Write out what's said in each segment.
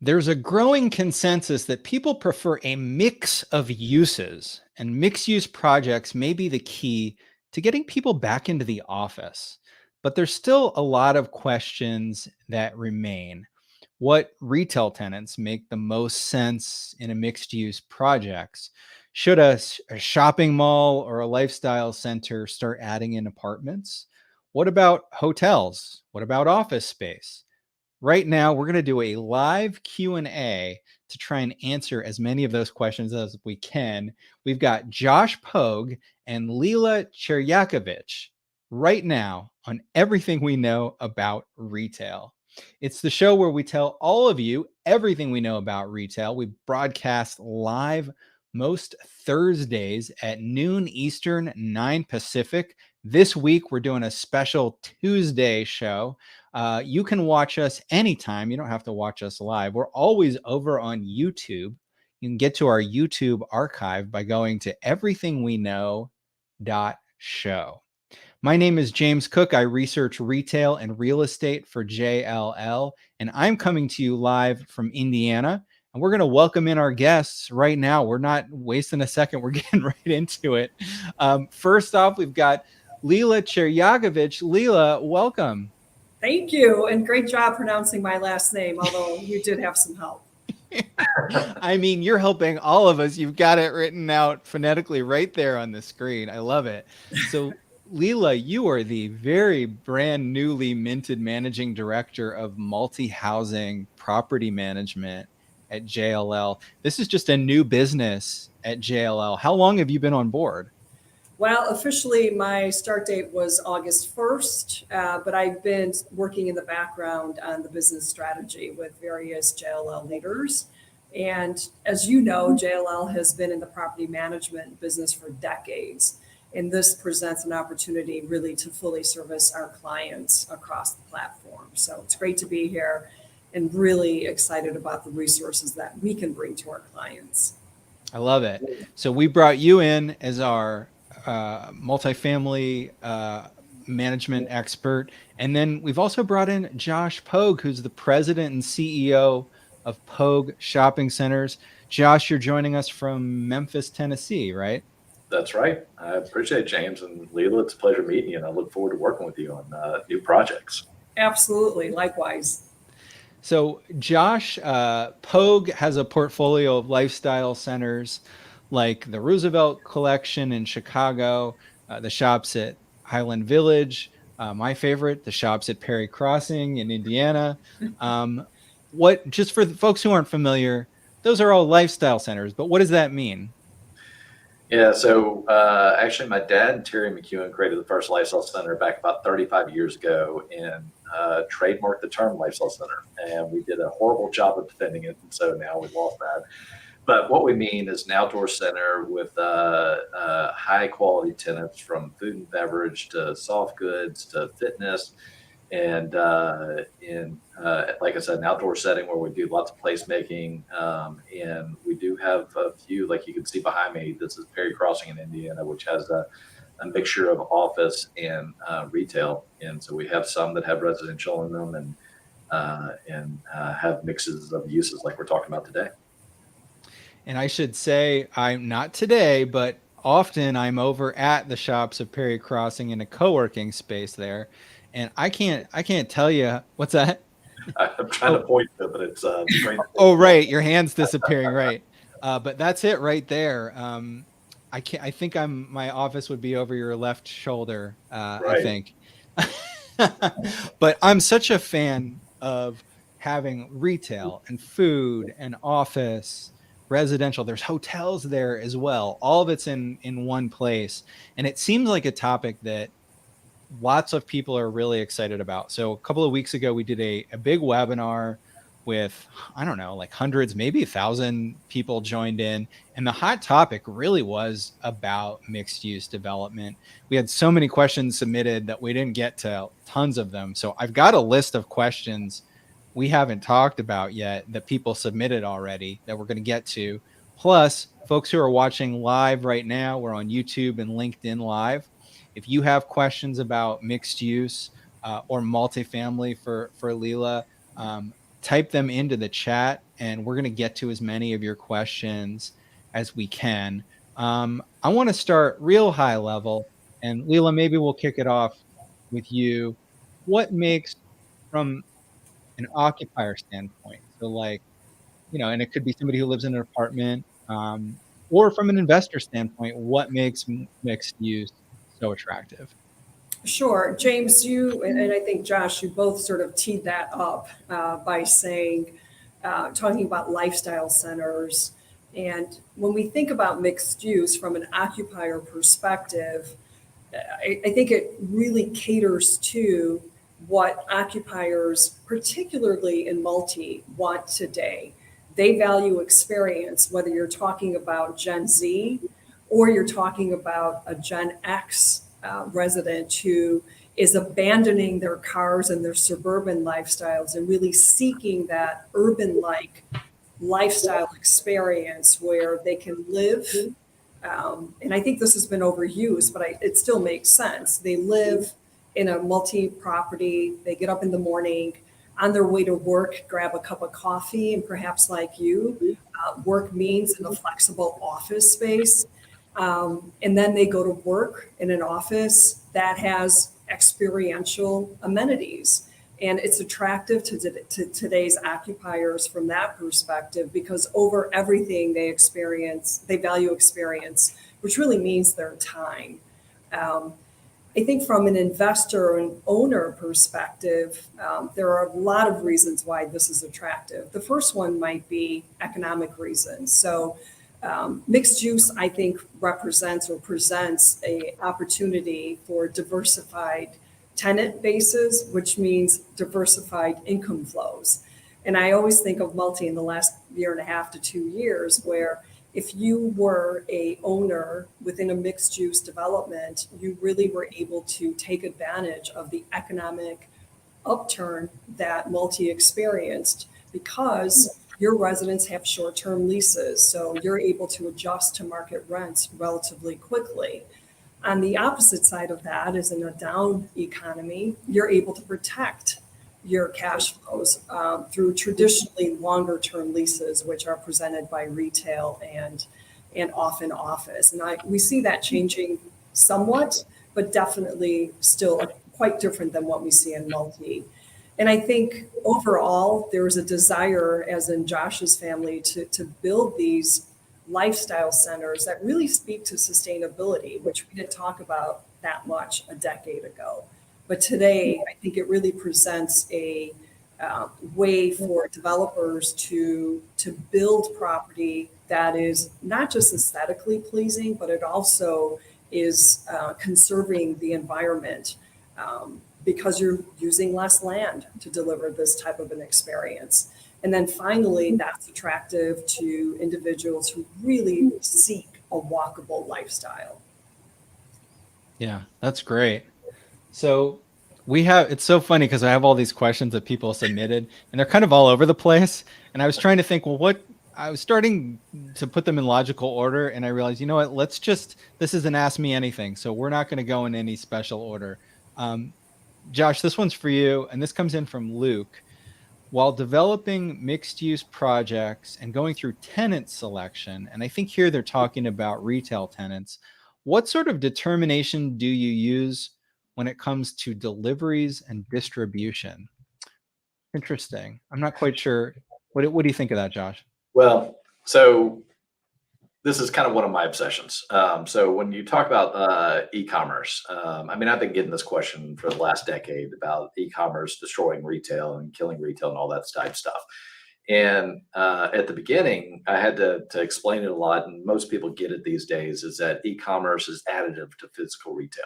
There's a growing consensus that people prefer a mix of uses, and mixed use projects may be the key to getting people back into the office. But there's still a lot of questions that remain. What retail tenants make the most sense in a mixed use projects? Should a shopping mall or a lifestyle center start adding in apartments? What about hotels? What about office space? Right now, we're going to do a live Q&A to try and answer as many of those questions as we can. We've got Josh Pogue and Lela Cirjakovic right now on everything we know about retail. It's the show where we tell all of you everything we know about retail. We broadcast live most Thursdays at noon Eastern, 9 Pacific. This week, we're doing a special Tuesday show. You can watch us anytime. You don't have to watch us live. We're always over on YouTube. You can get to our YouTube archive by going to everythingweknow.show. My name is James Cook. I research retail and real estate for JLL, and I'm coming to you live from Indiana. And we're going to welcome in our guests right now. We're not wasting a second. We're getting right into it. First off, we've got Lela Cirjakovic. Lela, welcome. Thank you, and great job pronouncing my last name, although you did have some help. I mean, you're helping all of us. You've got it written out phonetically right there on the screen. I love it. So, Lela, you are the very brand newly minted managing director of multi-housing property management at JLL. This is just a new business at JLL. How long have you been on board? Well, officially, my start date was August 1st, but I've been working in the background on the business strategy with various JLL leaders. And as you know, JLL has been in the property management business for decades. And this presents an opportunity really to fully service our clients across the platform. So it's great to be here and really excited about the resources that we can bring to our clients. I love it. So we brought you in as our multifamily management expert. And then we've also brought in Josh Pogue, who's the president and CEO of Pogue Shopping Centers. Josh, you're joining us from Memphis, Tennessee, right? That's right. I appreciate it, James and Leela. It's a pleasure meeting you, and I look forward to working with you on new projects. Absolutely. Likewise. So Josh, Pogue has a portfolio of lifestyle centers like the Roosevelt Collection in Chicago, the shops at Highland Village, my favorite, the shops at Perry Crossing in Indiana. Just for the folks who aren't familiar, those are all lifestyle centers, but what does that mean? Yeah, so actually, my dad, Terry McEwen, created the first lifestyle center back about 35 years ago and trademarked the term lifestyle center. And we did a horrible job of defending it, and so now we've lost that. But what we mean is an outdoor center with high quality tenants from food and beverage to soft goods to fitness. And like I said, an outdoor setting where we do lots of placemaking. And we do have a few, like you can see behind me, this is Perry Crossing in Indiana, which has a mixture of office and retail. And so we have some that have residential in them and have mixes of uses like we're talking about today. And I should say, I'm not today, but often I'm over at the shops of Perry Crossing in a co-working space there. And I can't tell you what's that. I'm trying to point to it, but it's oh, right. Your hand's disappearing. Right. But that's it right there. I think my office would be over your left shoulder. right. I think, but I'm such a fan of having retail and food and office, residential. There's hotels there as well. All of it's in one place. And it seems like a topic that lots of people are really excited about. So a couple of weeks ago, we did a big webinar with, I don't know, like hundreds, maybe 1,000 people joined in. And the hot topic really was about mixed use development. We had so many questions submitted that we didn't get to tons of them. So I've got a list of questions we haven't talked about yet that people submitted already that we're going to get to. Plus, folks who are watching live right now, we're on YouTube and LinkedIn Live. If you have questions about mixed use or multifamily for Leela, type them into the chat, and we're going to get to as many of your questions as we can. I want to start real high level, and Leela, maybe we'll kick it off with you. What makes, from an occupier standpoint, so like, and it could be somebody who lives in an apartment, or from an investor standpoint, what makes mixed use so attractive? Sure. James, you and I think Josh, you both sort of teed that up by saying, talking about lifestyle centers. And when we think about mixed use from an occupier perspective, I think it really caters to what occupiers, particularly in multi, want today. They value experience, whether you're talking about Gen Z or you're talking about a Gen X resident who is abandoning their cars and their suburban lifestyles and really seeking that urban like lifestyle experience where they can live. And I think this has been overused, but it still makes sense. They live in a multi property, they get up in the morning, on their way to work, grab a cup of coffee, and perhaps like you, work means in a flexible office space. And then they go to work in an office that has experiential amenities. And it's attractive to today's occupiers from that perspective because over everything they value experience, which really means their time. I think from an investor and owner perspective, there are a lot of reasons why this is attractive. The first one might be economic reasons. So mixed use, I think, represents or presents a opportunity for diversified tenant bases, which means diversified income flows. And I always think of multi in the last year and a half to 2 years, where if you were a owner within a mixed use development, you really were able to take advantage of the economic upturn that multi experienced because your residents have short-term leases. So you're able to adjust to market rents relatively quickly. On the opposite side of that is in a down economy, you're able to protect your cash flows through traditionally longer term leases, which are presented by retail and often office. And we see that changing somewhat, but definitely still quite different than what we see in multi. And I think overall, there is a desire, as in Josh's family, to build these lifestyle centers that really speak to sustainability, which we didn't talk about that much a decade ago. But today, I think it really presents a way for developers to build property that is not just aesthetically pleasing, but it also is conserving the environment because you're using less land to deliver this type of an experience. And then finally, that's attractive to individuals who really seek a walkable lifestyle. Yeah, that's great. So it's so funny because I have all these questions that people submitted and they're kind of all over the place. And I was trying to think, well, I was starting to put them in logical order. And I realized, you know what, this is an Ask Me Anything. So we're not going to go in any special order. Josh, this one's for you. And this comes in from Luke. While developing mixed-use projects and going through tenant selection, and I think here they're talking about retail tenants, what sort of determination do you use when it comes to deliveries and distribution? Interesting. I'm not quite sure. What do you think of that, Josh? Well, so this is kind of one of my obsessions. So when you talk about e-commerce, I mean, I've been getting this question for the last decade about e-commerce destroying retail and killing retail and all that type of stuff. And at the beginning, I had to explain it a lot, and most people get it these days, is that e-commerce is additive to physical retail.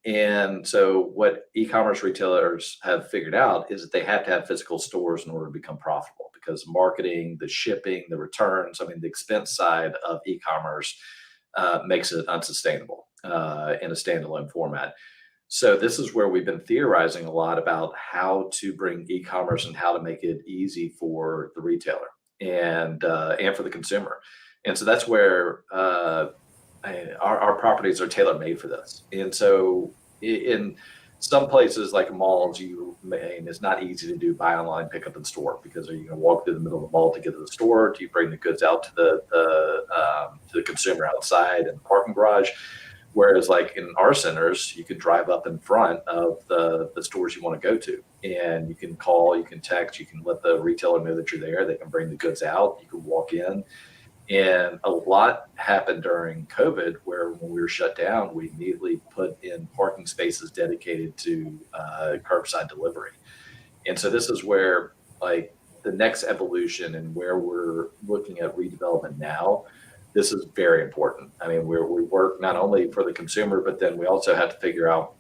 And so what e-commerce retailers have figured out is that they have to have physical stores in order to become profitable because marketing, the shipping, the returns, I mean, the expense side of e-commerce makes it unsustainable in a standalone format. So this is where we've been theorizing a lot about how to bring e-commerce and how to make it easy for the retailer and for the consumer. And so that's where our properties are tailor made for this. And so in some places like malls, it's not easy to do buy online, pick up in store, because are you going to walk through the middle of the mall to get to the store? Do you bring the goods out to the consumer outside in the parking garage? Whereas like in our centers, you can drive up in front of the stores you want to go to, and you can call, you can text, you can let the retailer know that you're there. They can bring the goods out. You can walk in. And a lot happened during COVID, where when we were shut down, we immediately put in parking spaces dedicated to curbside delivery. And so this is where like the next evolution and where we're looking at redevelopment now. This is very important. I mean, we work not only for the consumer, but then we also have to figure out,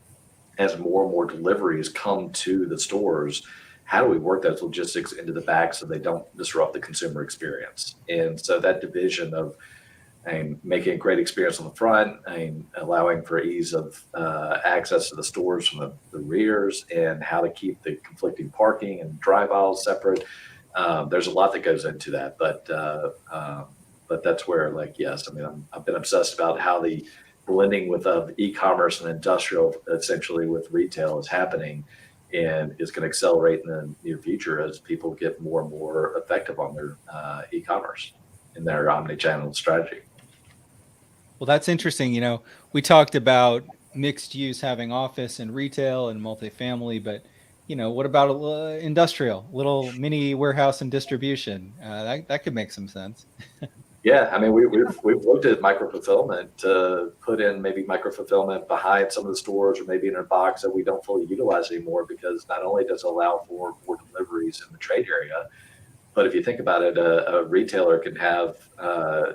as more and more deliveries come to the stores, how do we work those logistics into the back so they don't disrupt the consumer experience? And so that division of making a great experience on the front, allowing for ease of access to the stores from the rears, and how to keep the conflicting parking and drive aisles separate. There's a lot that goes into that, but that's where, like, yes, I mean, I've been obsessed about how the blending with e-commerce and industrial, essentially with retail, is happening, and is going to accelerate in the near future as people get more and more effective on their e-commerce in their omni-channel strategy. Well, that's interesting. You know, we talked about mixed use having office and retail and multifamily, but you know, what about industrial, little mini warehouse and distribution? That could make some sense. Yeah, I mean, we've looked at micro fulfillment to put in maybe micro fulfillment behind some of the stores, or maybe in a box that we don't fully utilize anymore, because not only does it allow for more deliveries in the trade area, but if you think about it, a retailer can have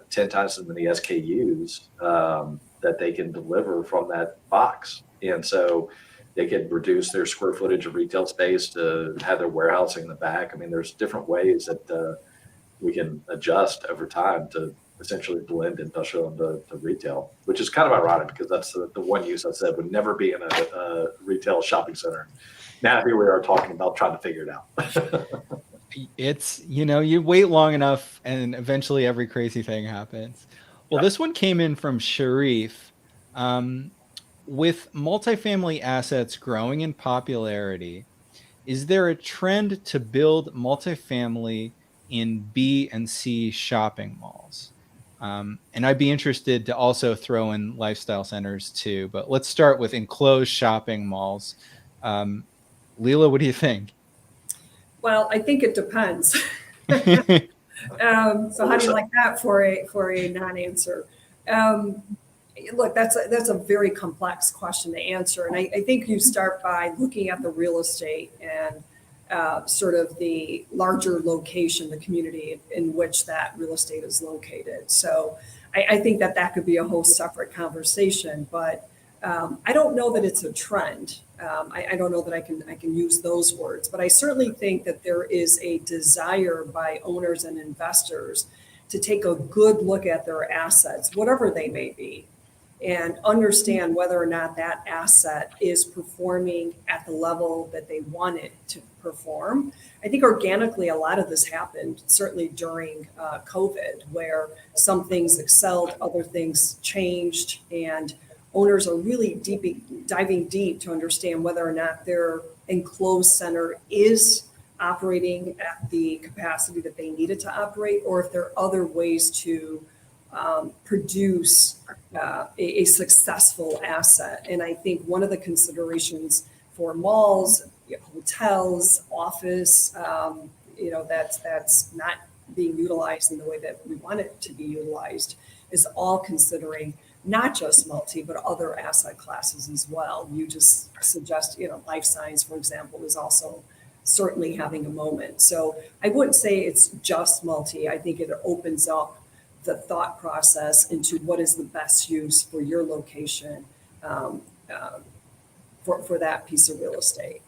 10 times as many SKUs that they can deliver from that box. And so they can reduce their square footage of retail space to have their warehousing in the back. I mean, there's different ways that we can adjust over time to essentially blend industrial into retail, which is kind of ironic, because that's the one use I said would never be in a retail shopping center. Now here we are talking about trying to figure it out. It's, you know, you wait long enough and eventually every crazy thing happens. Well, This one came in from Sharif. With multifamily assets growing in popularity, is there a trend to build multifamily in B and C shopping malls? And I'd be interested to also throw in lifestyle centers too, but let's start with enclosed shopping malls. Leela, what do you think? Well, I think it depends. So how do you like that for a non-answer? Look, that's a very complex question to answer, and I think you start by looking at the real estate and sort of the larger location, the community in which that real estate is located. So I think that could be a whole separate conversation, but I don't know that it's a trend. I don't know that I can use those words, but I certainly think that there is a desire by owners and investors to take a good look at their assets, whatever they may be, and understand whether or not that asset is performing at the level that they want it to perform. I think organically a lot of this happened certainly during COVID, where some things excelled, other things changed, and owners are really diving deep to understand whether or not their enclosed center is operating at the capacity that they need it to operate, or if there are other ways to produce a successful asset. And I think one of the considerations for malls, hotels, office, that's not being utilized in the way that we want it to be utilized, is all considering not just multi, but other asset classes as well. You just suggest, life science, for example, is also certainly having a moment. So I wouldn't say it's just multi. I think it opens up the thought process into what is the best use for your location for that piece of real estate.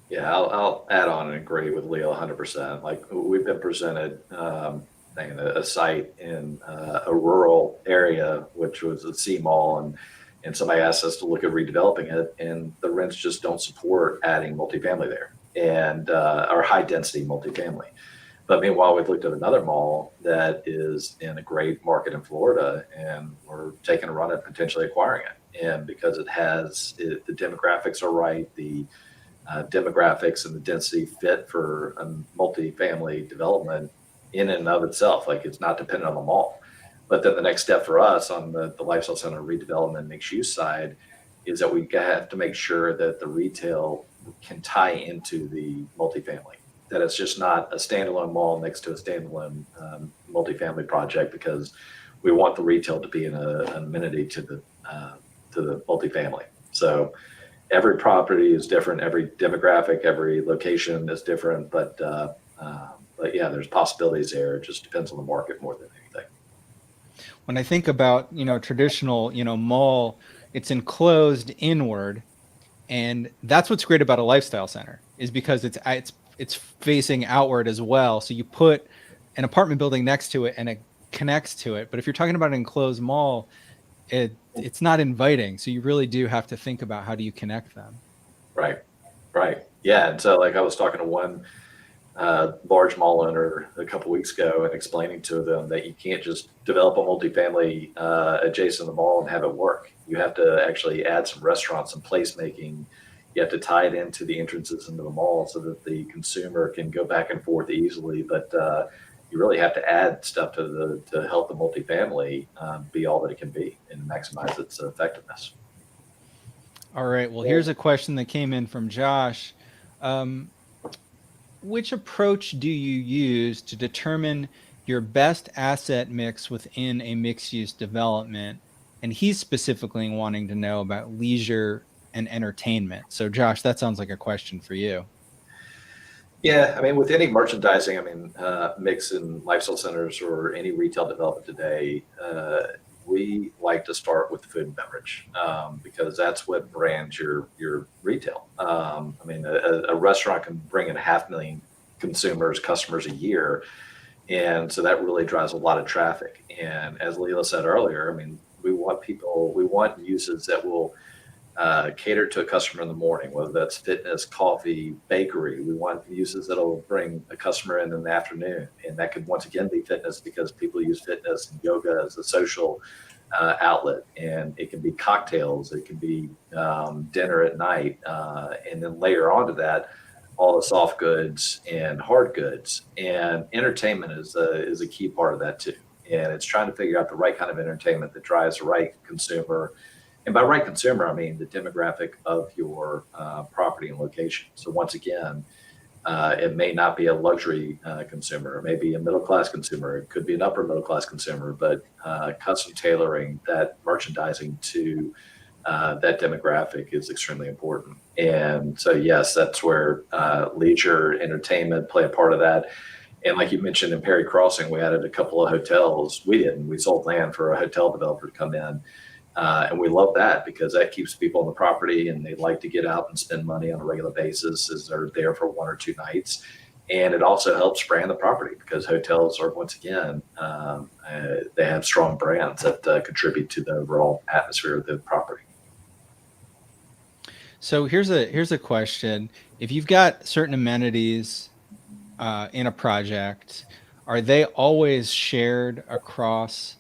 Yeah, I'll add on and agree with Leo 100%. Like, we've been presented a site in a rural area, which was a C mall, and somebody asked us to look at redeveloping it, and the rents just don't support adding multifamily there, and or high density multifamily. But meanwhile, we've looked at another mall that is in a great market in Florida, and we're taking a run at potentially acquiring it. and because the demographics are right, the demographics and the density fit for a multifamily development in and of itself. Like, it's not dependent on the mall. But then the next step for us on the lifestyle center redevelopment mixed use side is that we have to make sure that the retail can tie into the multifamily, that it's just not a standalone mall next to a standalone multifamily project, because we want the retail to be an amenity to the multifamily. So every property is different, every demographic, every location is different, but yeah, there's possibilities there. It just depends on the market more than anything. When I think about, traditional, mall, it's enclosed inward, and that's what's great about a lifestyle center, is because it's facing outward as well. So you put an apartment building next to it and it connects to it. But if you're talking about an enclosed mall, it's not inviting. So you really do have to think about, how do you connect them? Right. Yeah. And so, like, I was talking to one large mall owner a couple weeks ago and explaining to them that you can't just develop a multifamily adjacent to the mall and have it work. You have to actually add some restaurants and placemaking. You have to tie it into the entrances into the mall so that the consumer can go back and forth easily. But you really have to add stuff to help the multifamily be all that it can be and maximize its effectiveness. All right. Well, here's a question that came in from Josh. Which approach do you use to determine your best asset mix within a mixed-use development? And he's specifically wanting to know about leisure and entertainment. So, Josh, that sounds like a question for you. Yeah, I mean, with any merchandising, mix in lifestyle centers or any retail development today, we like to start with food and beverage because that's what brands your retail. A restaurant can bring in 500,000 customers a year. And so that really drives a lot of traffic. And as Leela said earlier, we want uses that will cater to a customer in the morning, whether that's fitness, coffee, bakery. We want uses that'll bring a customer in the afternoon. And that could once again be fitness, because people use fitness and yoga as a social outlet. And it can be cocktails, it can be dinner at night. And then layer onto that all the soft goods and hard goods. And entertainment is a key part of that too. And it's trying to figure out the right kind of entertainment that drives the right consumer. And by right consumer, I mean the demographic of your property and location. So once again, it may not be a luxury consumer, it may be a middle-class consumer, it could be an upper middle-class consumer, but custom tailoring that merchandising to that demographic is extremely important. And so, yes, that's where leisure, entertainment play a part of that. And like you mentioned, in Perry Crossing, we added a couple of hotels. We sold land for a hotel developer to come in. And we love that because that keeps people on the property, and they like to get out and spend money on a regular basis as they're there for 1 or 2 nights. And it also helps brand the property, because hotels are, once again, they have strong brands that contribute to the overall atmosphere of the property. So here's a question. If you've got certain amenities in a project, are they always shared across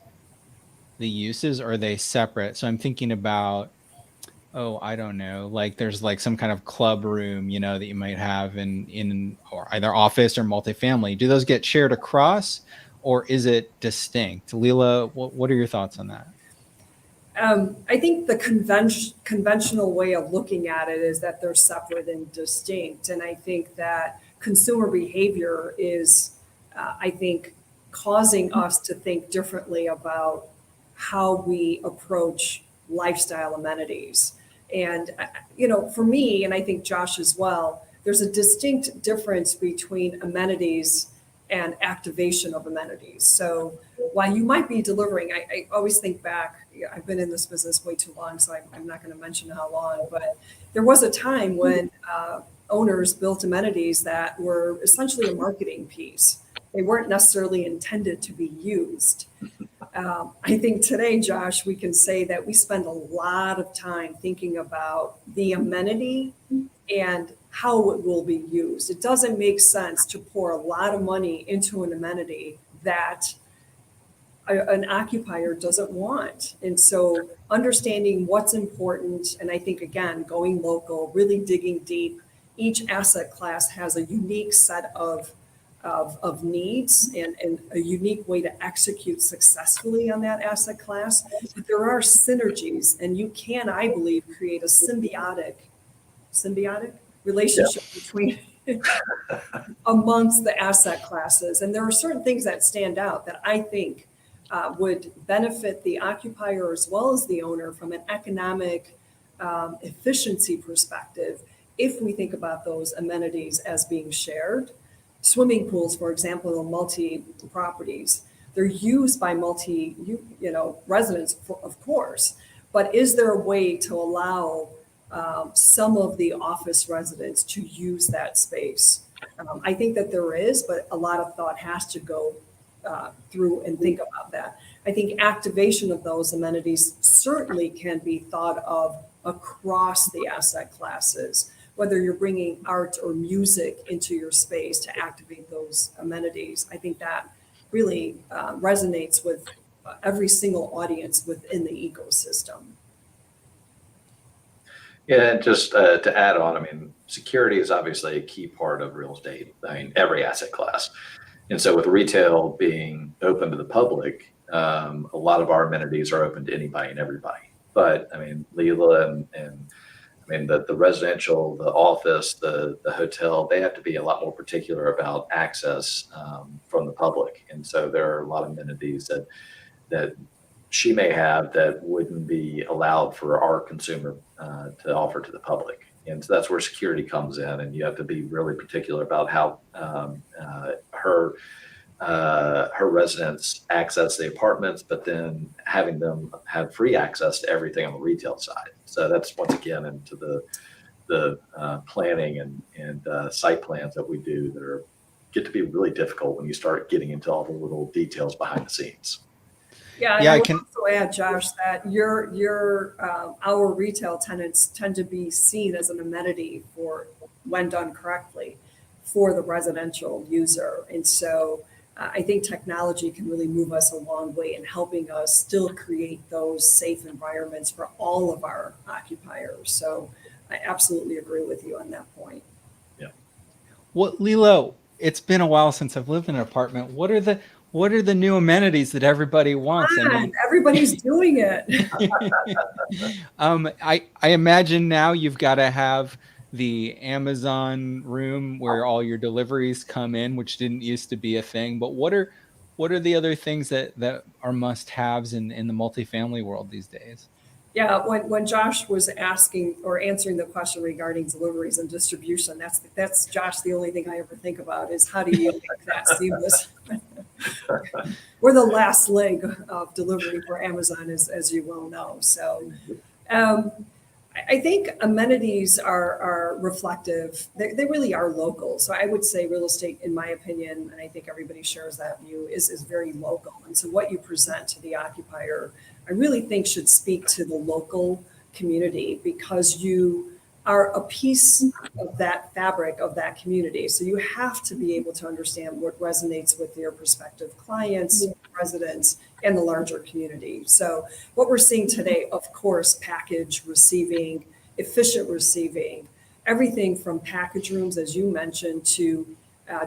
the uses, or are they separate? So I'm thinking about, I don't know, like there's like some kind of club room, that you might have in or either office or multifamily. Do those get shared across, or is it distinct? Leela, what are your thoughts on that? I think the conventional way of looking at it is that they're separate and distinct. And I think that consumer behavior is, causing us to think differently about how we approach lifestyle amenities. And, for me, and I think Josh as well, there's a distinct difference between amenities and activation of amenities. So while you might be delivering, I always think back, I've been in this business way too long, so I'm not going to mention how long, but there was a time when owners built amenities that were essentially a marketing piece. They weren't necessarily intended to be used. I think today, Josh, we can say that we spend a lot of time thinking about the amenity and how it will be used. It doesn't make sense to pour a lot of money into an amenity that an occupier doesn't want. And so understanding what's important, and I think, again, going local, really digging deep. Each asset class has a unique set of needs and a unique way to execute successfully on that asset class. But there are synergies, and you can, I believe, create a symbiotic relationship between amongst the asset classes. And there are certain things that stand out that I think would benefit the occupier as well as the owner from an economic efficiency perspective if we think about those amenities as being shared. Swimming pools, for example, in multi properties, they're used by residents, of course, but is there a way to allow some of the office residents to use that space? I think that there is, but a lot of thought has to go through and think about that. I think activation of those amenities certainly can be thought of across the asset classes, whether you're bringing art or music into your space to activate those amenities. I think that really resonates with every single audience within the ecosystem. Yeah, and just to add on, I mean, security is obviously a key part of real estate. I mean, every asset class. And so with retail being open to the public, a lot of our amenities are open to anybody and everybody. But I mean, Leela and I mean, the residential, the office, the hotel, they have to be a lot more particular about access from the public. And so there are a lot of amenities that she may have that wouldn't be allowed for our consumer to offer to the public. And so that's where security comes in, and you have to be really particular about how her residents access the apartments, but then having them have free access to everything on the retail side. So that's once again into the planning and site plans that we do that get to be really difficult when you start getting into all the little details behind the scenes. Yeah, and I would also add, Josh, that our retail tenants tend to be seen as an amenity for, when done correctly, for the residential user. And so I think technology can really move us a long way in helping us still create those safe environments for all of our occupiers. So I absolutely agree with you on that point. Yeah. Well, Leela, it's been a while since I've lived in an apartment. What are the new amenities that everybody wants? I mean, everybody's doing it. I imagine now you've got to have the Amazon room where all your deliveries come in, which didn't used to be a thing. But what are the other things that are must-haves in the multifamily world these days? Yeah, when Josh was asking or answering the question regarding deliveries and distribution, that's Josh. The only thing I ever think about is how do you make that seamless? We're the last leg of delivery for Amazon, as you well know. So I think amenities are reflective. They really are local. So I would say real estate, in my opinion, and I think everybody shares that view, is very local. And so what you present to the occupier, I really think should speak to the local community, because you are a piece of that fabric of that community. So you have to be able to understand what resonates with your prospective clients, residents, and the larger community. So what we're seeing today, of course, package receiving, efficient receiving, everything from package rooms, as you mentioned, to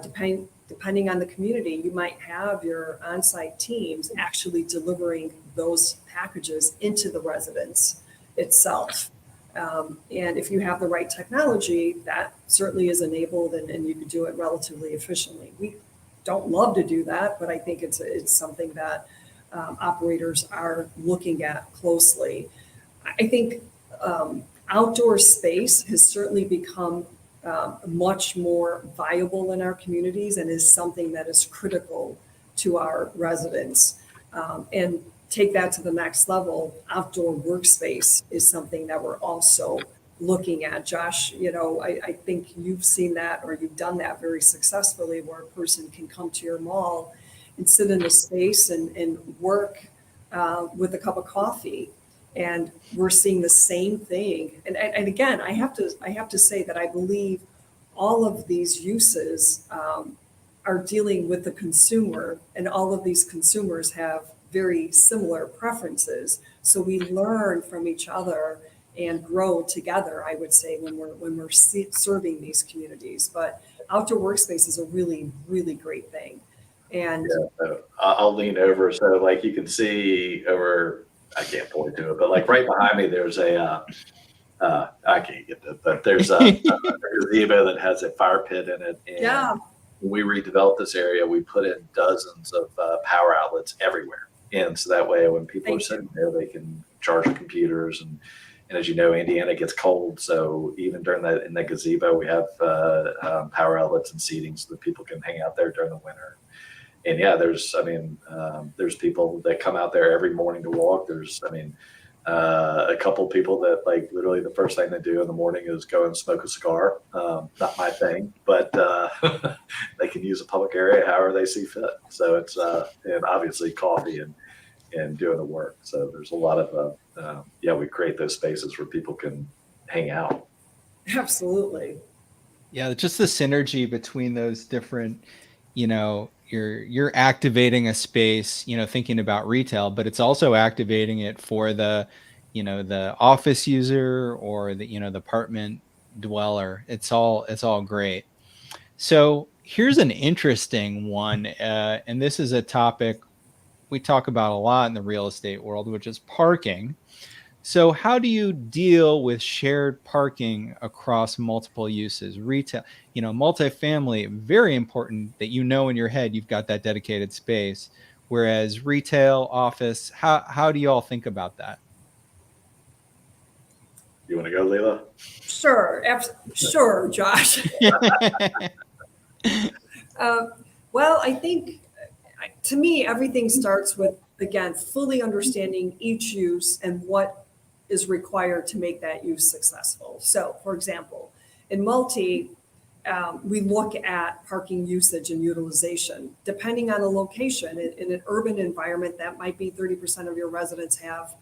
depending on the community, you might have your on-site teams actually delivering those packages into the residence itself. And if you have the right technology, that certainly is enabled, and you can do it relatively efficiently. We don't love to do that, but I think it's something that operators are looking at closely. I think outdoor space has certainly become much more viable in our communities and is something that is critical to our residents. And take that to the next level, outdoor workspace is something that we're also looking at. Josh, I think you've seen that, or you've done that very successfully, where a person can come to your mall and sit in a space and work with a cup of coffee. And we're seeing the same thing. And again, I have to say that I believe all of these uses are dealing with the consumer, and all of these consumers have very similar preferences. So we learn from each other and grow together, I would say, when we're serving these communities. But outdoor workspace is a really, really great thing. And Yeah, so I'll lean over so like you can see over. I can't point to it, but like right behind me, there's I can't get that, but there's a gazebo that has a fire pit in it. And yeah, when we redeveloped this area, we put in dozens of power outlets everywhere. And so that way, when people are sitting there, they can charge their computers. And as you know, Indiana gets cold. So even during that, in the gazebo, we have power outlets and seating so that people can hang out there during the winter. And yeah, there's people that come out there every morning to walk. A couple people that like literally the first thing they do in the morning is go and smoke a cigar. Not my thing, but they can use a public area however they see fit. So it's and obviously coffee and doing the work. So there's a lot of we create those spaces where people can hang out. absolutely. Yeah, just the synergy between those different, you're activating a space, thinking about retail, but it's also activating it for the, the office user or the apartment dweller. It's all great. So here's an interesting one, and this is a topic we talk about a lot in the real estate world, which is parking. So how do you deal with shared parking across multiple uses? Retail, multifamily, very important that in your head you've got that dedicated space. Whereas retail, office, how do you all think about that? You want to go, Leela? Sure, sure, Josh. Well, I think to me, everything starts with, again, fully understanding each use and what is required to make that use successful. So, for example, in multi, we look at parking usage and utilization. Depending on the location, in an urban environment, that might be 30% of your residents have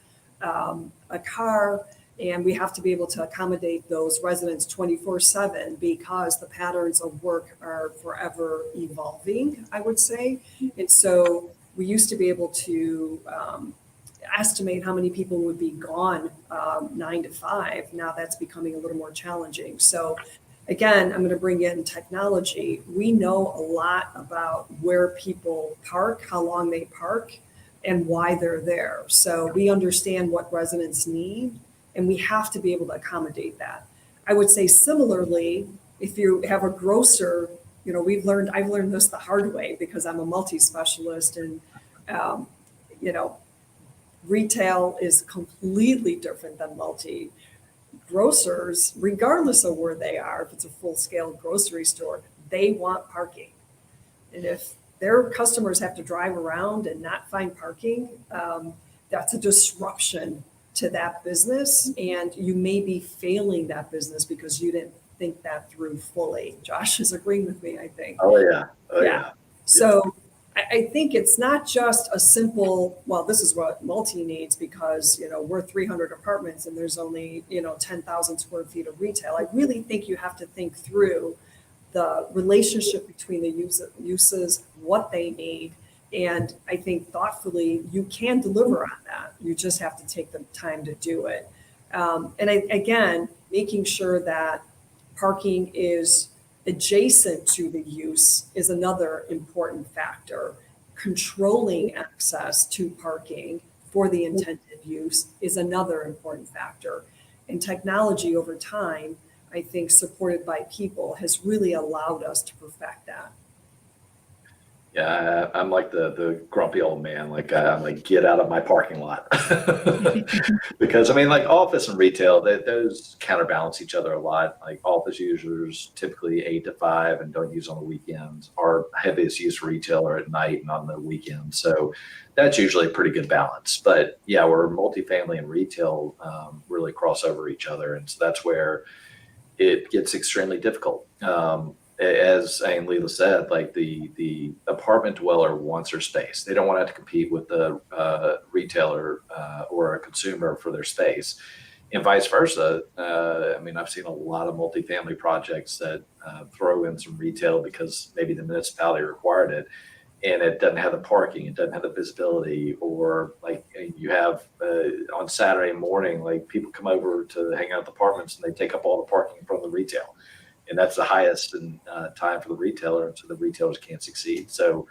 a car, and we have to be able to accommodate those residents 24/7 because the patterns of work are forever evolving, I would say. And so we used to be able to estimate how many people would be gone 9 to 5. Now that's becoming a little more challenging. So again, I'm going to bring in technology. We know a lot about where people park, how long they park, and why they're there. So we understand what residents need, and we have to be able to accommodate that. I would say similarly, if you have a grocer, I've learned this the hard way because I'm a multi-specialist, and um, you know, retail is completely different than multi. Grocers, regardless of where they are, if it's a full-scale grocery store, they want parking. And if their customers have to drive around and not find parking, that's a disruption to that business. And you may be failing that business because you didn't think that through fully. Josh is agreeing with me, I think. Oh yeah. Oh yeah. So I think it's not just a simple, well, this is what multi needs because, we're 300 apartments and there's only, 10,000 square feet of retail. I really think you have to think through the relationship between the uses, what they need. And I think thoughtfully, you can deliver on that. You just have to take the time to do it. Again, making sure that parking is adjacent to the use is another important factor. Controlling access to parking for the intended use is another important factor. And technology over time, I think supported by people, has really allowed us to perfect that. Yeah, I'm like the grumpy old man. Like I'm like, get out of my parking lot, because like office and retail, those counterbalance each other a lot. Like office users typically 8 to 5 and don't use on the weekends. Our heaviest use for retail are at night and on the weekends. So that's usually a pretty good balance. But yeah, where multifamily and retail really cross over each other, and so that's where it gets extremely difficult. As Leela said, like the apartment dweller wants their space. They don't want to have to compete with the retailer or a consumer for their space, and vice versa. I've seen a lot of multifamily projects that throw in some retail because maybe the municipality required it, and it doesn't have the parking, it doesn't have the visibility, or like you have on Saturday morning, like people come over to hang out at the apartments and they take up all the parking from the retail. And that's the highest in time for the retailer, and so the retailers can't succeed. So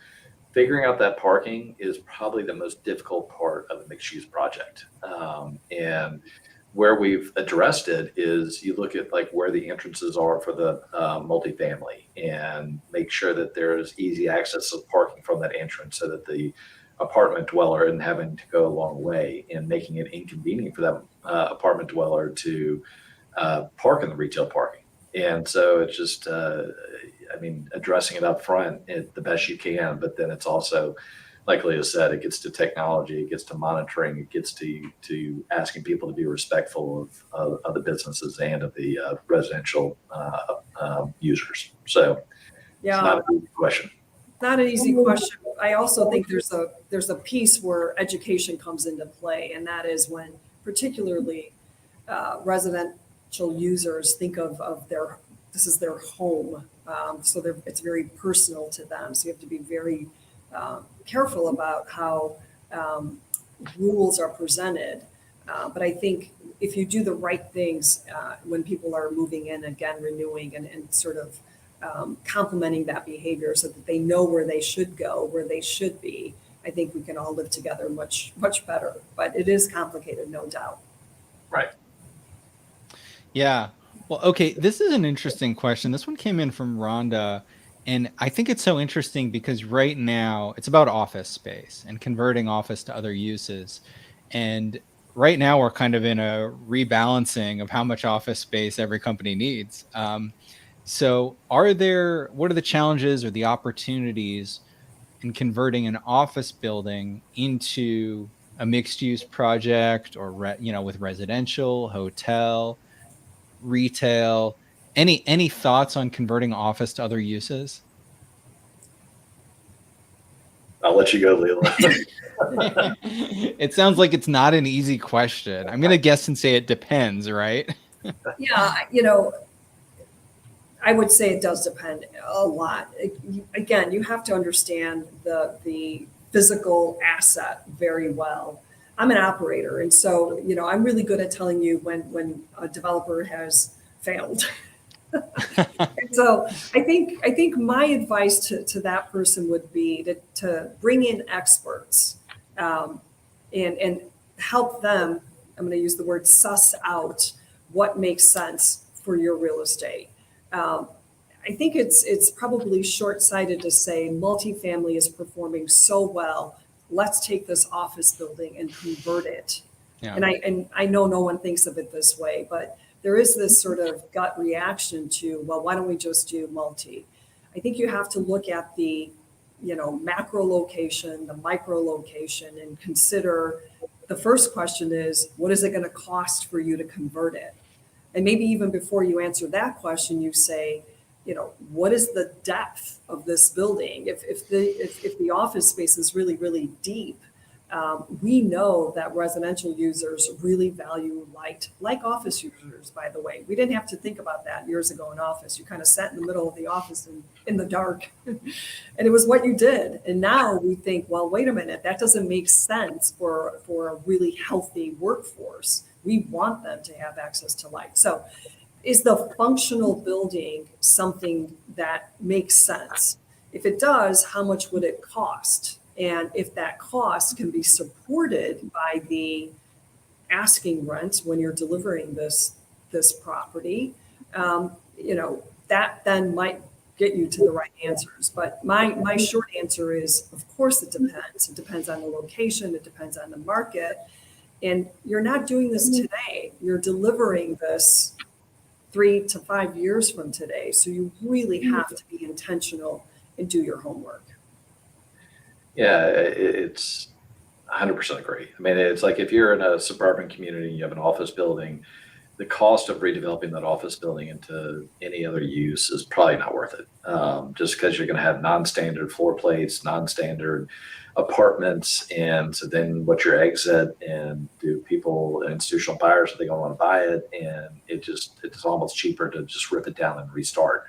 figuring out that parking is probably the most difficult part of the mixed use project. And where we've addressed it is you look at like where the entrances are for the multifamily and make sure that there's easy access to parking from that entrance so that the apartment dweller isn't having to go a long way and making it inconvenient for that apartment dweller to park in the retail parking. And so it's just, I mean, addressing it up front the best you can, but then it's also, like Leah said, it gets to technology, it gets to monitoring, it gets to asking people to be respectful of the businesses and of the residential users. So Yeah. it's not an easy question. Not an easy question. I also think there's a piece where education comes into play, and that is when particularly residential users think of this is their home. So it's very personal to them. So you have to be very careful about how rules are presented. But I think if you do the right things when people are moving in, again, renewing and sort of complementing that behavior so that they know where they should go, where they should be, I think we can all live together much, much better. But it is complicated, no doubt. Right. Yeah. Well, okay. This is an interesting question. This one came in from Rhonda. And I think it's so interesting because right now it's about office space and converting office to other uses. And right now we're kind of in a rebalancing of how much office space every company needs. So what are the challenges or the opportunities in converting an office building into a mixed use project or, with residential, hotel, retail? Any thoughts on converting office to other uses? I'll let you go, Leela. It sounds like it's not an easy question. I'm going to guess and say it depends, right? Yeah, I would say it does depend a lot. Again, you have to understand the physical asset very well. I'm an operator, and so I'm really good at telling you when a developer has failed. And so I think my advice to that person would be to bring in experts and help them. I'm going to use the word suss out what makes sense for your real estate. I think it's probably short-sighted to say multifamily is performing so well. Let's take this office building and convert it. Yeah. And I know no one thinks of it this way, but there is this sort of gut reaction to, well, why don't we just do multi? I think you have to look at the, macro location, the micro location, and consider the first question is, what is it going to cost for you to convert it? And maybe even before you answer that question, you say, what is the depth of this building? If the office space is really, really deep, we know that residential users really value light, like office users, by the way. We didn't have to think about that years ago in office. You kind of sat in the middle of the office in the dark, and it was what you did. And now we think, well, wait a minute, that doesn't make sense for a really healthy workforce. We want them to have access to light. So is the functional building something that makes sense? If it does, how much would it cost? And if that cost can be supported by the asking rent when you're delivering this property, that then might get you to the right answers. But my short answer is, of course, it depends. It depends on the location. It depends on the market. And you're not doing this today. You're delivering this 3 to 5 years from today. So you really have to be intentional and do your homework. Yeah, it's 100% agree. I mean, it's like if you're in a suburban community, you have an office building, the cost of redeveloping that office building into any other use is probably not worth it. Just because you're going to have non-standard floor plates, non-standard apartments, and so then what's your exit, and do people, institutional buyers, are they going to want to buy it? And it's almost cheaper to just rip it down and restart.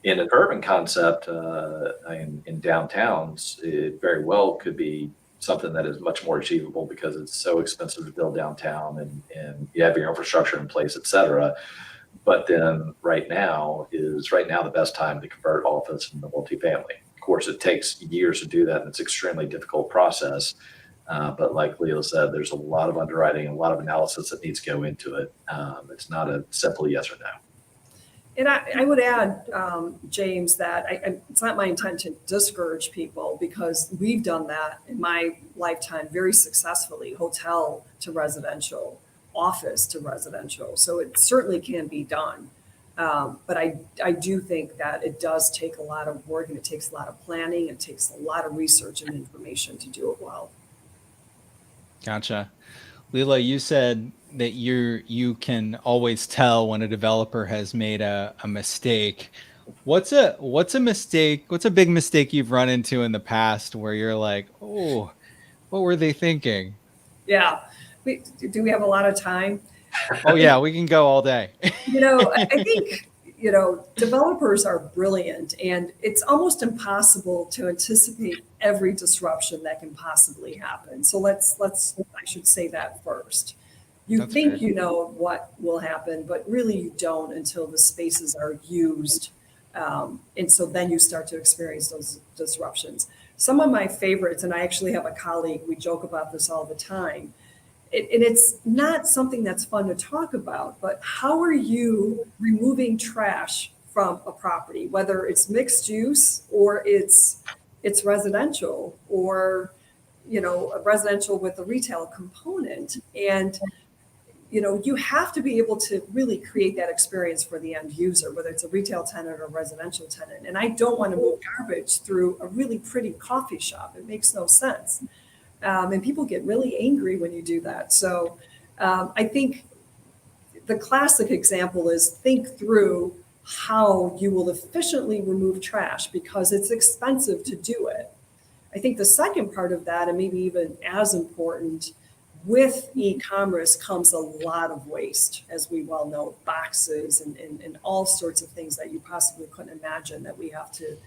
In an urban concept, in downtowns, it very well could be something that is much more achievable because it's so expensive to build downtown and you have your infrastructure in place, et cetera. But then right now the best time to convert office into multifamily. Of course, it takes years to do that, and it's an extremely difficult process. But like Leela said, there's a lot of underwriting and a lot of analysis that needs to go into it. It's not a simple yes or no. And I would add, James, that it's not my intent to discourage people because we've done that in my lifetime very successfully, hotel to residential, office to residential. So it certainly can be done. But I do think that it does take a lot of work and it takes a lot of planning. It takes a lot of research and information to do it well. Gotcha. Leela, you said that you can always tell when a developer has made a mistake. What's a mistake? What's a big mistake you've run into in the past where you're like, oh, what were they thinking? Yeah. Do we have a lot of time? Oh yeah, we can go all day. I think, developers are brilliant and it's almost impossible to anticipate every disruption that can possibly happen. So I should say that first. That's Think fair. you know what will happen, but really you don't until the spaces are used. And so then you start to experience those disruptions. Some of my favorites, and I actually have a colleague, we joke about this all the time, and it's not something that's fun to talk about, but how are you removing trash from a property, whether it's mixed use or it's residential or a residential with a retail component. And you have to be able to really create that experience for the end user, whether it's a retail tenant or a residential tenant. And I don't want to move garbage through a really pretty coffee shop. It makes no sense. And people get really angry when you do that. So I think the classic example is think through how you will efficiently remove trash because it's expensive to do it. I think the second part of that, and maybe even as important, with e-commerce comes a lot of waste, as we well know, boxes and all sorts of things that you possibly couldn't imagine that we have to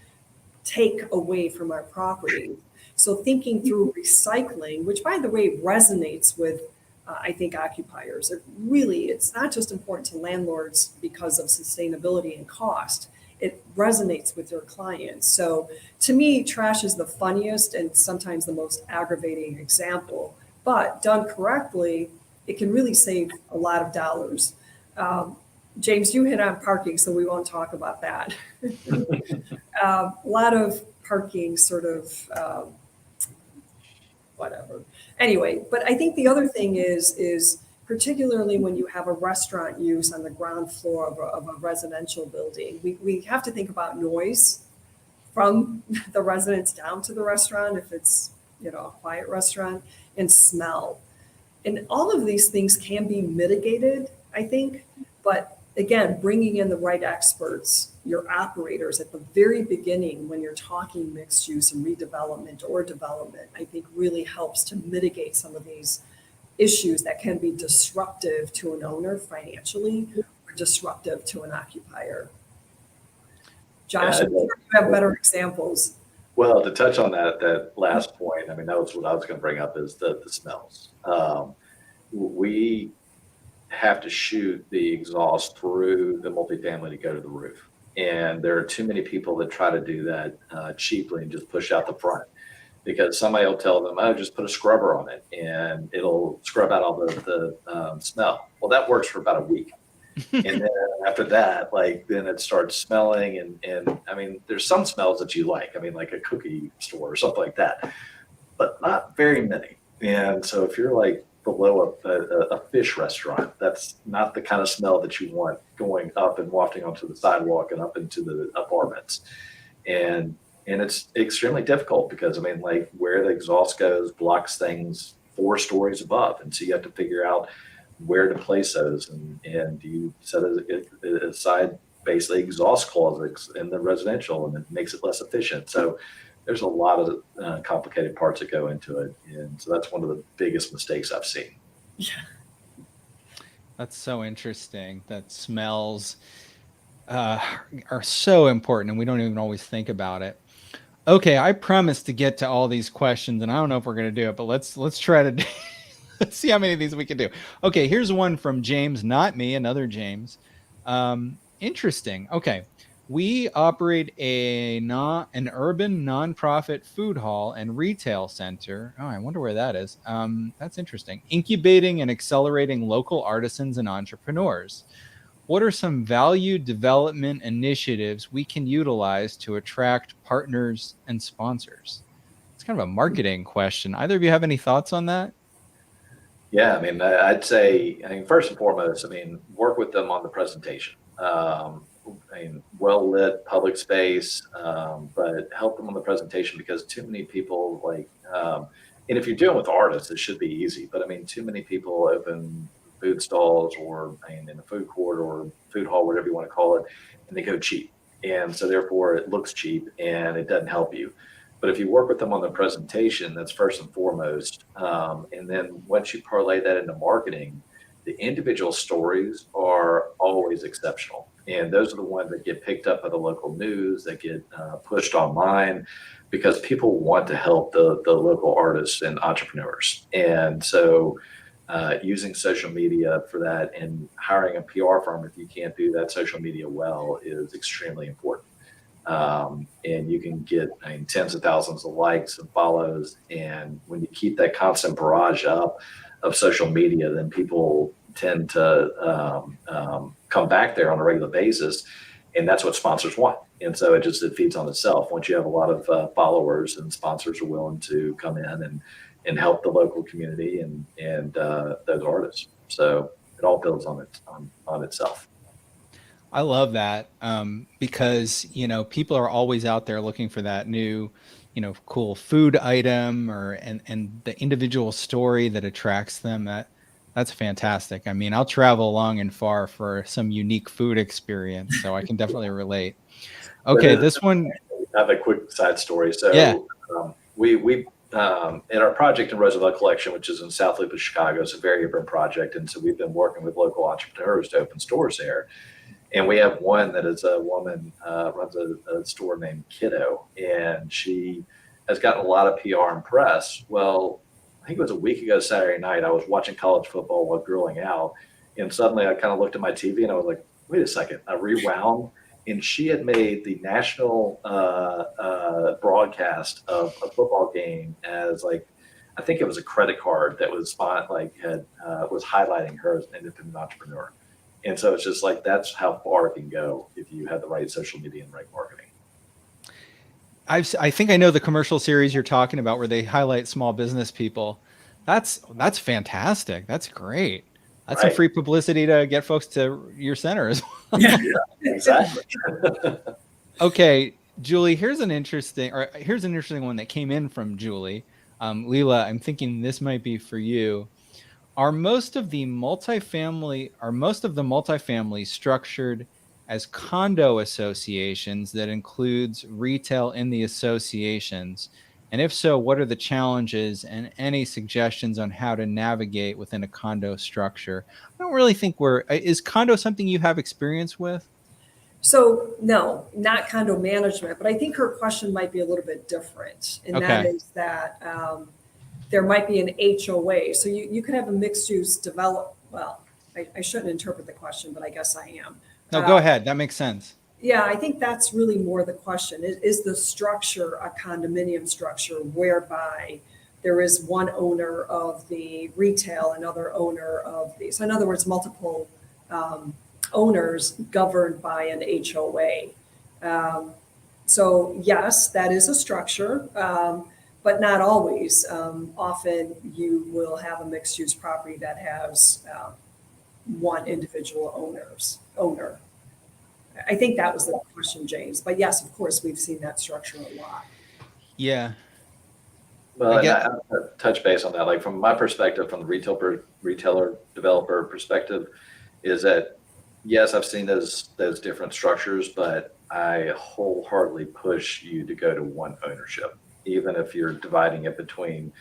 take away from our property. So thinking through recycling, which by the way resonates with, I think, occupiers. It's not just important to landlords because of sustainability and cost. It resonates with their clients. So to me, trash is the funniest and sometimes the most aggravating example. But done correctly, it can really save a lot of dollars. James, you hit on parking, so we won't talk about that. A lot of parking sort of whatever. Anyway, but I think the other thing is particularly when you have a restaurant use on the ground floor of a residential building, we have to think about noise from the residents down to the restaurant if it's a quiet restaurant, and smell. And all of these things can be mitigated, I think. But again, bringing in the right experts, your operators at the very beginning when you're talking mixed use and redevelopment or development, I think really helps to mitigate some of these issues that can be disruptive to an owner financially or disruptive to an occupier. Josh, I'm sure you have better examples. Well, to touch on that last point, I mean, that was what I was going to bring up is the smells. We have to shoot the exhaust through the multifamily to go to the roof. And there are too many people that try to do that cheaply and just push out the front because somebody will tell them, oh, just put a scrubber on it and it'll scrub out all the smell. Well, that works for about a week. And then after that, then it starts smelling. And I mean, there's some smells that you like. I mean, like a cookie store or something like that, but not very many. And so if you're below a fish restaurant, that's not the kind of smell that you want going up and wafting onto the sidewalk and up into the apartments. And it's extremely difficult because, I mean, where the exhaust goes blocks things 4 stories above. And so you have to figure out where to place those, and you set aside basically exhaust closets in the residential, and it makes it less efficient. So there's a lot of complicated parts that go into it, and so that's one of the biggest mistakes I've seen. Yeah. That's so interesting. That smells. uh, are so important, and we don't even always think about it. Okay, I promised to get to all these questions, and I don't know if we're going to do it, but let's try to let's see how many of these we can do. Okay, here's one from James, not me, another James. Interesting. Okay, we operate an urban nonprofit food hall and retail center. Oh, I wonder where that is. That's interesting. Incubating and accelerating local artisans and entrepreneurs. What are some value development initiatives we can utilize to attract partners and sponsors? It's kind of a marketing question. Either of you have any thoughts on that? Yeah, I mean, I'd say, I mean, first and foremost, I mean, work with them on the presentation. I mean, well lit public space, but help them on the presentation because too many people and if you're dealing with artists, it should be easy. But I mean, too many people open food stalls or I mean, in a food court or food hall, whatever you want to call it, and they go cheap. And so therefore, it looks cheap and it doesn't help you. But if you work with them on the presentation, that's first and foremost. And then once you parlay that into marketing, the individual stories are always exceptional. And those are the ones that get picked up by the local news, that get pushed online because people want to help the local artists and entrepreneurs. And so using social media for that and hiring a PR firm, if you can't do that social media well, is extremely important. And you can get tens of thousands of likes and follows. And when you keep that constant barrage up of social media, then people tend to come back there on a regular basis. And that's what sponsors want. And so it feeds on itself. Once you have a lot of followers and sponsors are willing to come in and help the local community and those artists. So it all builds on itself. I love that because, people are always out there looking for that new, cool food item and the individual story that attracts them. That's fantastic. I mean, I'll travel long and far for some unique food experience, so I can definitely relate. Okay, this one. I have a quick side story. Yeah. So we in our project in Roosevelt Collection, which is in South Loop of Chicago, it's a very urban project, and so we've been working with local entrepreneurs to open stores there. And we have one that is a woman runs a store named Kiddo, and she has gotten a lot of PR and press. Well, I think it was a week ago Saturday night. I was watching college football while grilling out, and suddenly I kind of looked at my TV and I was like, "Wait a second!" I rewound, and she had made the national broadcast of a football game as like. I think it was a credit card that was was highlighting her as an independent entrepreneur. And so it's just like that's how far it can go if you have the right social media and right marketing. I think I know the commercial series you're talking about where they highlight small business people. That's fantastic. That's great. That's some Right. free publicity to get folks to your center as well. Yeah. Yeah, exactly. Okay, Julie, here's an interesting one that came in from Julie. Leela, I'm thinking this might be for you. Are most of the multifamily structured as condo associations that includes retail in the associations? And if so, what are the challenges and any suggestions on how to navigate within a condo structure? I don't really think is condo something you have experience with? So no, not condo management, but I think her question might be a little bit different. And that Okay. is that there might be an HOA. So you could have a mixed use well, I shouldn't interpret the question, but I guess I am. No, go ahead. That makes sense. Yeah, I think that's really more the question. Is the structure a condominium structure whereby there is one owner of the retail, another owner of the, so in other words, multiple owners governed by an HOA. So yes, that is a structure, but not always. Often you will have a mixed use property that has one individual owner. I think that was the question, James. But yes, of course, we've seen that structure a lot. Yeah. Well, and I touch base on that. Like from my perspective, from the retailer developer perspective, is that yes, I've seen those different structures, but I wholeheartedly push you to go to one ownership, even if you're dividing it between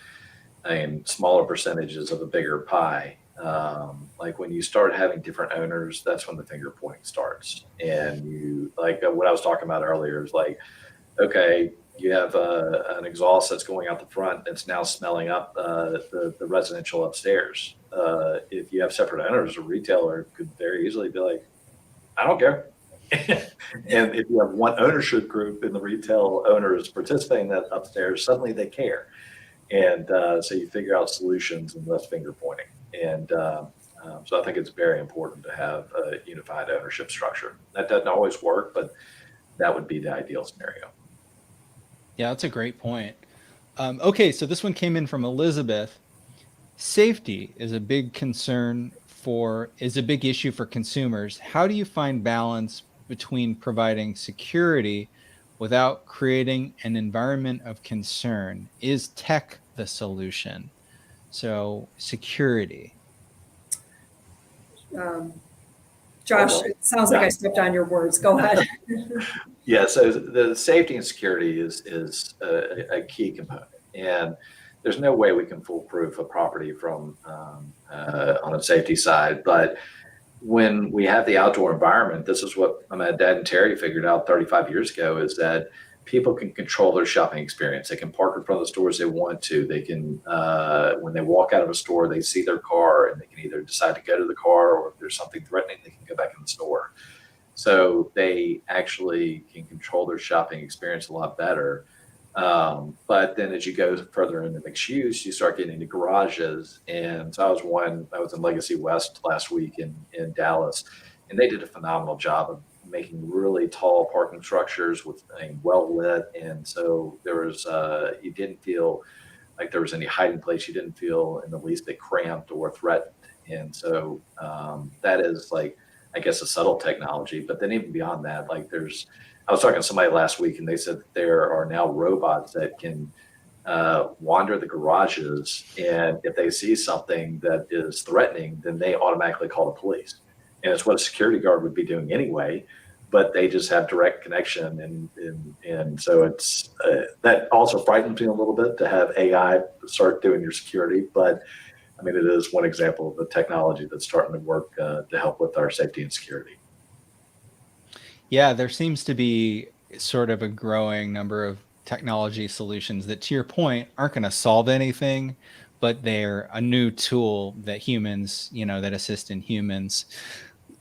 smaller percentages of a bigger pie. Like when you start having different owners, that's when the finger pointing starts. And you like what I was talking about earlier is like, okay, you have an exhaust that's going out the front that's now smelling up the residential upstairs. If you have separate owners, a retailer could very easily be like, I don't care. And if you have one ownership group and the retail owners participating in that upstairs, suddenly they care. And so you figure out solutions and less finger pointing. And so I think it's very important to have a unified ownership structure. That doesn't always work, but that would be the ideal scenario. Yeah, that's a great point. Okay, so this one came in from Elizabeth. Safety is a big issue for consumers. How do you find balance between providing security without creating an environment of concern? Is tech the solution? So security. Josh, it sounds like I stepped on your words. Go ahead. Yeah, so the safety and security is a key component. And there's no way we can foolproof a property from on a safety side. But when we have the outdoor environment, this is what my dad and Terry figured out 35 years ago, is that people can control their shopping experience. They can park in front of the stores they want to. They can, when they walk out of a store, they see their car and they can either decide to go to the car, or if there's something threatening, they can go back in the store. So they actually can control their shopping experience a lot better. But then as you go further into mixed use, you start getting into garages. And so I was in Legacy West last week in Dallas, and they did a phenomenal job of making really tall parking structures with well lit. And so there was, you didn't feel like there was any hiding place. You didn't feel in the least bit cramped or threatened. And so that is like, I guess, a subtle technology. But then even beyond that, like I was talking to somebody last week and they said that there are now robots that can wander the garages. And if they see something that is threatening, then they automatically call the police. And it's what a security guard would be doing anyway, but they just have direct connection. And so it's that also frightens me a little bit to have AI start doing your security. But I mean, it is one example of the technology that's starting to work to help with our safety and security. Yeah, there seems to be sort of a growing number of technology solutions that, to your point, aren't going to solve anything, but they're a new tool that humans, that assist in humans.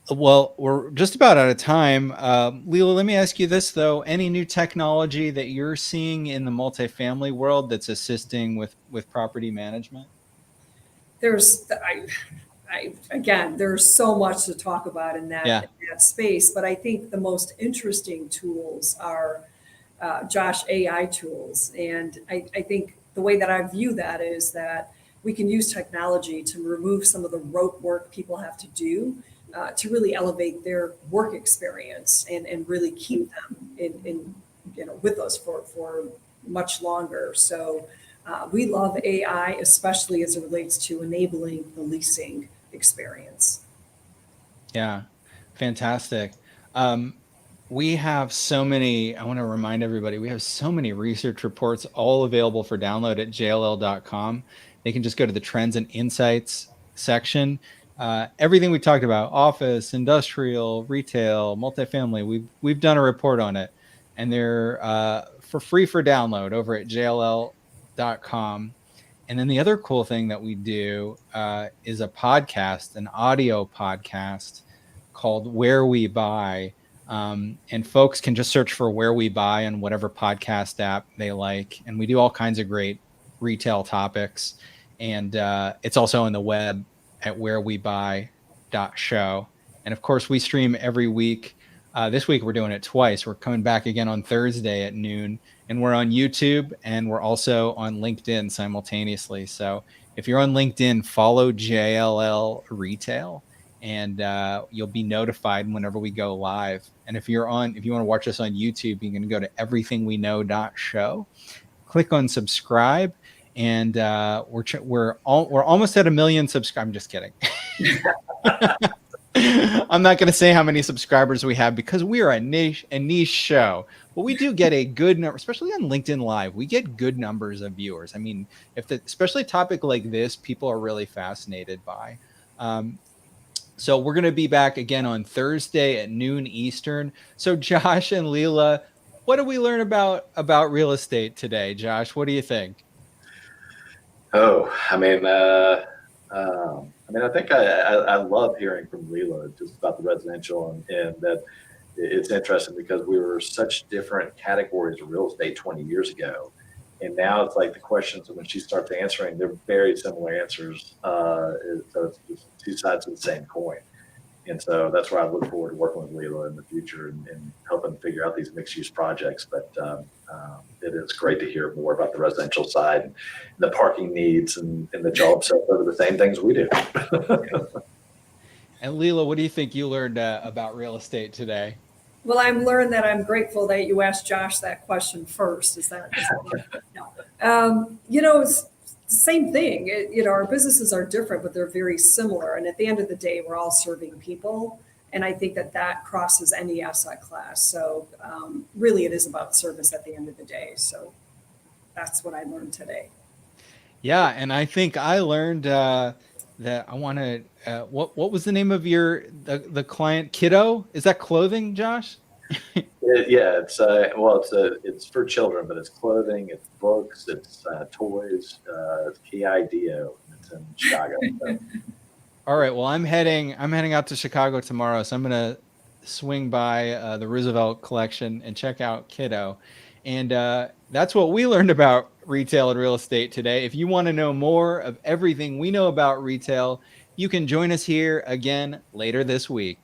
Well, we're just about out of time. Leela, let me ask you this, though. Any new technology that you're seeing in the multifamily world that's assisting with property management? Again, there's so much to talk about in that, Yeah. in that space, but I think the most interesting tools are, Josh, AI tools. And I think the way that I view that is that we can use technology to remove some of the rote work people have to do to really elevate their work experience and really keep them in with us for much longer. So we love AI, especially as it relates to enabling the leasing experience. Yeah, fantastic. We have so many, I want to remind everybody, we have so many research reports all available for download at jll.com. They can just go to the trends and insights section. Everything we talked about, office, industrial, retail, multifamily, we've done a report on it, and they're for free for download over at jll.com. And then the other cool thing that we do is a podcast, an audio podcast called Where We Buy. And folks can just search for Where We Buy on whatever podcast app they like. And we do all kinds of great retail topics. And it's also on the web at wherewebuy.show. And of course, we stream every week. This week, we're doing it twice. We're coming back again on Thursday at noon. And we're on YouTube, and we're also on LinkedIn simultaneously. So if you're on LinkedIn, follow JLL Retail, and you'll be notified whenever we go live. And if you want to watch us on YouTube, you can go to everythingweknow.show, click on subscribe, and we're almost at 1 million subscribers. I'm just kidding. I'm not going to say how many subscribers we have because we are a niche show, but we do get a good number, especially on LinkedIn Live. We get good numbers of viewers. I mean, especially a topic like this, people are really fascinated by. So we're going to be back again on Thursday at noon Eastern. So Josh and Leela, what did we learn about real estate today? Josh, what do you think? Oh, I think I love hearing from Leela just about the residential and that it's interesting because we were such different categories of real estate 20 years ago. And now it's like the questions, when she starts answering, they're very similar answers. So it's just two sides of the same coin. And so that's where I look forward to working with Leela in the future and helping figure out these mixed use projects. But it is great to hear more about the residential side and the parking needs and the jobs that are the same things we do. And Leela, what do you think you learned about real estate today? Well, I've learned that I'm grateful that you asked Josh that question first. Is that no? It's the same thing. Our businesses are different, but they're very similar. And at the end of the day, we're all serving people. And I think that crosses any asset class. So really, it is about service at the end of the day. So that's what I learned today. Yeah, and I think I learned that I want to. What was the name of the client? Kiddo? Is that clothing, Josh? Yeah, it's for children, but it's clothing, it's books, it's toys, it's KIDO. It's in Chicago. So. All right. Well, I'm heading out to Chicago tomorrow, so I'm gonna swing by the Roosevelt Collection and check out Kiddo. And that's what we learned about retail and real estate today. If you want to know more of everything we know about retail, you can join us here again later this week.